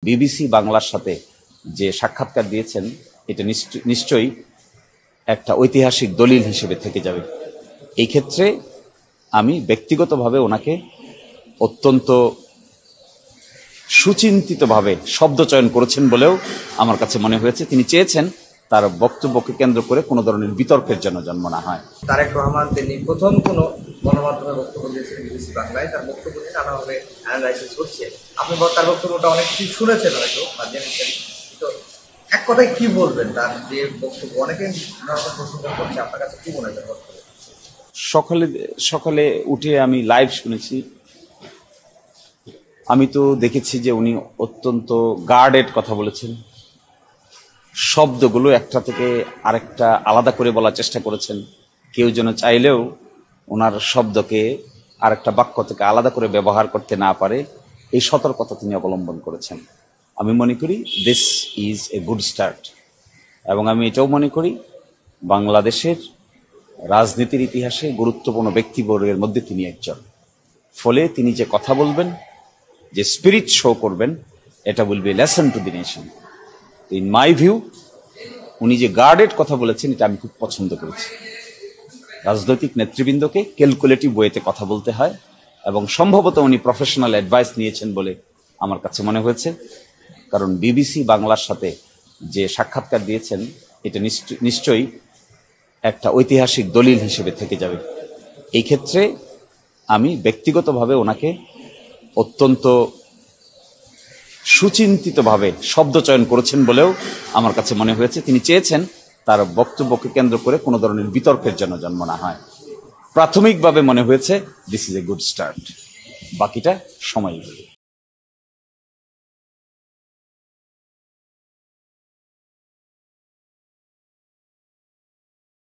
BBC বাংলার সাথে যে সাক্ষাৎকার দিয়েছেন এটা নিশ্চয়ই একটা ঐতিহাসিক দলিল হিসেবে থেকে যাবে। এই ক্ষেত্রে আমি ব্যক্তিগতভাবে ওনাকে অত্যন্ত সুচিন্তিতভাবে শব্দ চয়ন করেছেন বলেও আমার কাছে মনে হয়েছে। তিনি চেয়েছেন তার বক্তব্যকে কেন্দ্র করে কোনো ধরনের বিতর্কের জন্য জন্ম না হয়। তারেক রহমান তিনি প্রথম কোনো গণমাধ্যমে বক্তব্য দিয়েছিলেন বিবিসি বাংলায়। তার বক্তব্য নিয়ে নানাভাবে অ্যানালাইসিস হচ্ছে। আপনি তার বক্তব্যটা অনেক কিছু শুনেছেন হয়তো বা জেনেছেন, তো এক কথায় কি বলবেন তার যে বক্তব্য? অনেকে প্রশ্ন করছে, আপনার কাছে কি মনে হয়? সকালে উঠে আমি লাইভ শুনেছি। আমি তো দেখেছি যে উনি অত্যন্ত গার্ডেড কথা বলেছেন, শব্দগুলো একটা থেকে আরেকটা আলাদা করে বলার চেষ্টা করেছেন। কেউ যেন চাইলেও ওনার শব্দকে আরেকটা বাক্য থেকে আলাদা করে ব্যবহার করতে না পারে, এই সতর্কতা তিনি অবলম্বন করেছেন। আমি মনে করি this is a good start, এবং আমি এটাও মনে করি বাংলাদেশের রাজনীতির ইতিহাসে গুরুত্বপূর্ণ ব্যক্তিবর্গের মধ্যে তিনি একজন। ফলে তিনি যে কথা বলবেন, যে স্পিরিট শো করবেন, এটা will be lesson to the nation. In my view উনি যে গার্ডেড কথা বলেছেন এটা আমি খুব পছন্দ করেছি। রাজনৈতিক নেতৃবৃন্দকে ক্যালকুলেটিভ ওয়েতে কথা বলতে হয়, এবং সম্ভবত উনি প্রফেশনাল অ্যাডভাইস নিয়েছেন বলে আমার কাছে মনে হয়েছে। কারণ বিবিসি বাংলার সাথে যে সাক্ষাৎকার দিয়েছেন এটা নিশ্চয়ই একটা ঐতিহাসিক দলিল হিসেবে থেকে যাবে। এই ক্ষেত্রে আমি ব্যক্তিগতভাবে ওনাকে অত্যন্ত সুচিন্তিতভাবে শব্দ চয়ন করেছেন বলেও আমার কাছে মনে হয়েছে। তিনি চেয়েছেন তার বক্তব্যকে কেন্দ্র করে কোনো ধরনের বিতর্কের জন্য জন্ম না হয়। প্রাথমিকভাবে মনে হয়েছে this is a good start, বাকিটা সময়।